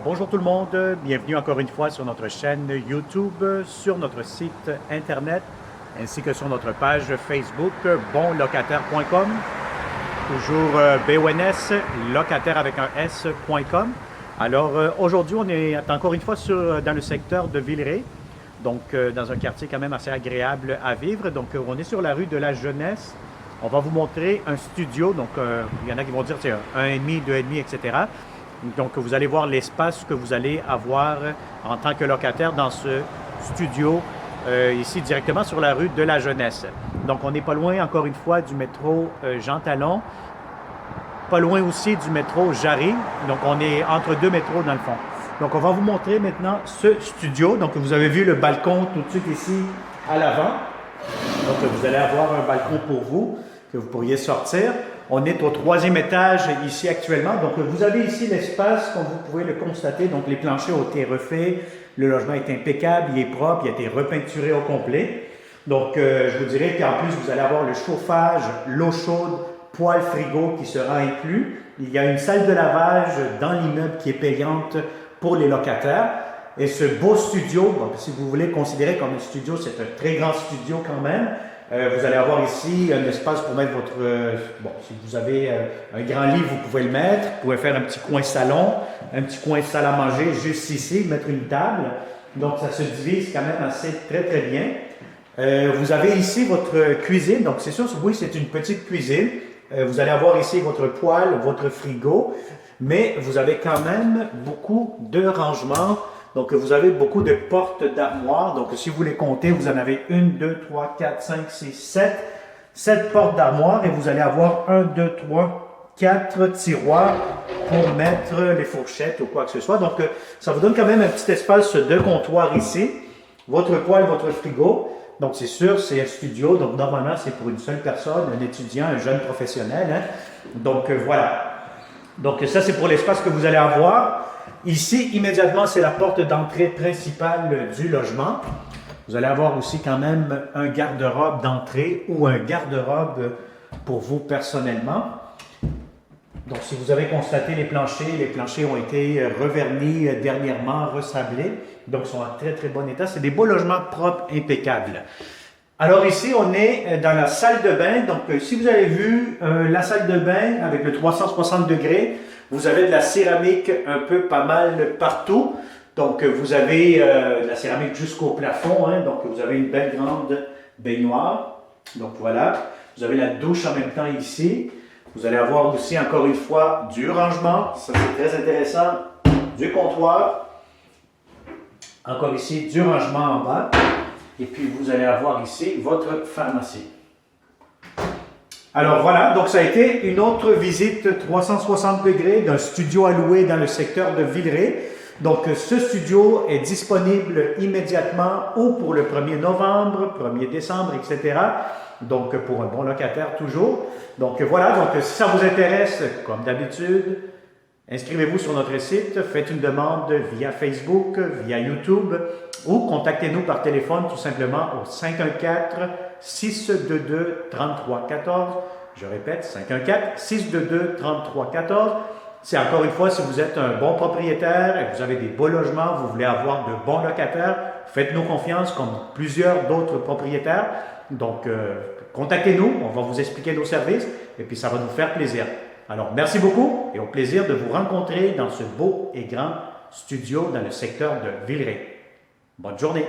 Bonjour tout le monde, bienvenue encore une fois sur notre chaîne YouTube, sur notre site internet, ainsi que sur notre page Facebook, bonlocataire.com, toujours BONS, locataire avec un S.com. Alors aujourd'hui, on est encore une fois dans le secteur de Villeray, donc dans un quartier quand même assez agréable à vivre. Donc on est sur la rue de la Jeunesse. On va vous montrer un studio, donc il y en a qui vont dire c'est un 1,5, 2,5, etc. Donc, vous allez voir l'espace que vous allez avoir en tant que locataire dans ce studio, ici directement sur la rue de la Jeunesse. Donc, on n'est pas loin, encore une fois, du métro Jean Talon, pas loin aussi du métro Jarry. Donc, on est entre deux métros dans le fond. Donc, on va vous montrer maintenant ce studio. Donc, vous avez vu le balcon tout de suite ici à l'avant. Donc, vous allez avoir un balcon pour vous, que vous pourriez sortir. On est au 3e étage ici actuellement. Donc, vous avez ici l'espace, comme vous pouvez le constater. Donc, les planchers ont été refaits. Le logement est impeccable, il est propre, il a été repeinturé au complet. Donc, je vous dirais qu'en plus, vous allez avoir le chauffage, l'eau chaude, poêle frigo qui sera inclus. Il y a une salle de lavage dans l'immeuble qui est payante pour les locataires. Et ce beau studio, donc, si vous voulez le considérer comme un studio, c'est un très grand studio quand même. Vous allez avoir ici un espace pour mettre votre... bon, si vous avez un grand lit, vous pouvez le mettre. Vous pouvez faire un petit coin salon, un petit coin salle à manger juste ici, mettre une table. Donc, ça se divise quand même assez très bien. Vous avez ici votre cuisine. Donc, c'est sûr, oui, c'est une petite cuisine. Vous allez avoir ici votre poêle, votre frigo. Mais vous avez quand même beaucoup de rangements. Donc, vous avez beaucoup de portes d'armoire. Donc, si vous les comptez, vous en avez 1, 2, 3, 4, 5, 6, 7. 7 portes d'armoire et vous allez avoir 1, 2, 3, 4 tiroirs pour mettre les fourchettes ou quoi que ce soit. Donc, ça vous donne quand même un petit espace de comptoir ici. Votre poêle, votre frigo. Donc, c'est sûr, c'est un studio. Donc, normalement, c'est pour une seule personne, un étudiant, un jeune professionnel. Hein? Donc, voilà. Donc, ça, c'est pour l'espace que vous allez avoir. Ici, immédiatement, c'est la porte d'entrée principale du logement. Vous allez avoir aussi quand même un garde-robe d'entrée ou un garde-robe pour vous personnellement. Donc, si vous avez constaté les planchers ont été revernis dernièrement, resablés. Donc, ils sont en très bon état. C'est des beaux logements propres, impeccables. Alors ici, on est dans la salle de bain. Donc, si vous avez vu la salle de bain avec le 360 degrés, vous avez de la céramique un peu pas mal partout. Donc, vous avez de la céramique jusqu'au plafond. Hein. Donc, vous avez une belle grande baignoire. Donc, voilà. Vous avez la douche en même temps ici. Vous allez avoir aussi, encore une fois, du rangement. Ça, c'est très intéressant. Du comptoir. Encore ici, du rangement en bas. Et puis, vous allez avoir ici votre pharmacie. Alors voilà, donc ça a été une autre visite 360 degrés d'un studio à louer dans le secteur de Villeray. Donc ce studio est disponible immédiatement ou pour le 1er novembre, 1er décembre, etc. Donc pour un bon locataire toujours. Donc voilà, donc si ça vous intéresse, comme d'habitude, inscrivez-vous sur notre site, faites une demande via Facebook, via YouTube ou contactez-nous par téléphone tout simplement au 514-622-3314. Je répète, 514-622-3314. C'est encore une fois, si vous êtes un bon propriétaire et que vous avez des beaux logements, vous voulez avoir de bons locataires, faites-nous confiance comme plusieurs d'autres propriétaires. Donc, contactez-nous, on va vous expliquer nos services et puis ça va nous faire plaisir. Alors, merci beaucoup et au plaisir de vous rencontrer dans ce beau et grand studio dans le secteur de Villeray. Bonne journée!